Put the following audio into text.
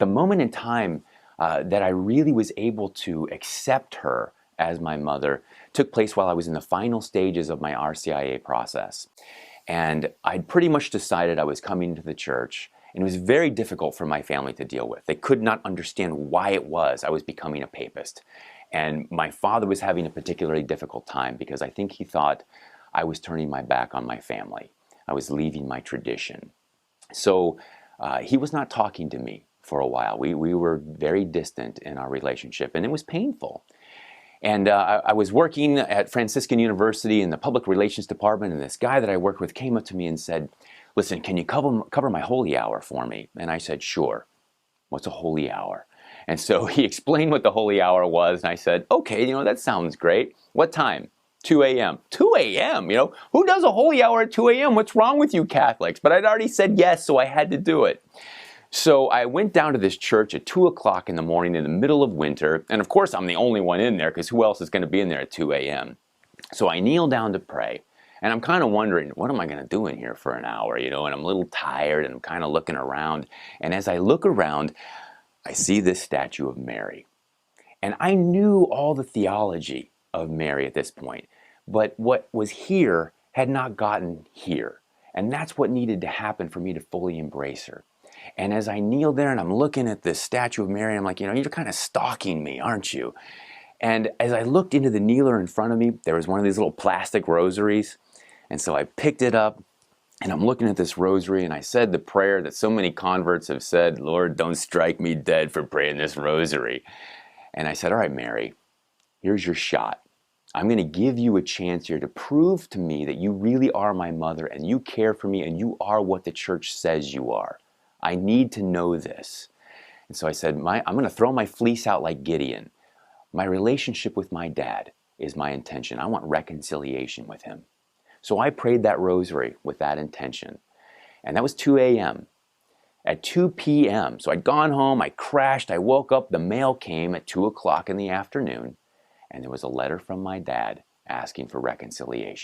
the moment in time that I really was able to accept her as my mother took place while I was in the final stages of my RCIA process. And I'd pretty much decided I was coming to the church, and it was very difficult for my family to deal with. They could not understand why it was I was becoming a papist. And my father was having a particularly difficult time because I think he thought I was turning my back on my family. I was leaving my tradition. So he was not talking to me for a while. We were very distant in our relationship, and it was painful. And I was working at Franciscan University in the public relations department, and this guy that I worked with came up to me and said, "Listen, can you cover my holy hour for me?" And I said, "Sure." "What's a holy hour?" And so he explained what the holy hour was, and I said, "Okay, that sounds great. What time?" 2 a.m. 2 a.m., who does a holy hour at 2 a.m.? What's wrong with you Catholics? But I'd already said yes, so I had to do it. So I went down to this church at 2 o'clock in the morning in the middle of winter, and of course I'm the only one in there because who else is going to be in there at 2 a.m.? So I kneel down to pray, and I'm kind of wondering, what am I going to do in here for an hour, and I'm a little tired, and I'm kind of looking around, and as I look around, I see this statue of Mary. And I knew all the theology of Mary at this point, but what was here had not gotten here, and that's what needed to happen for me to fully embrace her. And as I kneel there and I'm looking at this statue of Mary, I'm like, you're kind of stalking me, aren't you? And as I looked into the kneeler in front of me, there was one of these little plastic rosaries. And so I picked it up and I'm looking at this rosary and I said the prayer that so many converts have said, "Lord, don't strike me dead for praying this rosary." And I said, "All right, Mary, here's your shot. I'm going to give you a chance here to prove to me that you really are my mother and you care for me and you are what the church says you are. I need to know this." And so I said, I'm going to throw my fleece out like Gideon. My relationship with my dad is my intention. I want reconciliation with him. So I prayed that rosary with that intention. And that was 2 a.m. At 2 p.m., so I'd gone home, I crashed, I woke up, the mail came at 2 o'clock in the afternoon, and there was a letter from my dad asking for reconciliation.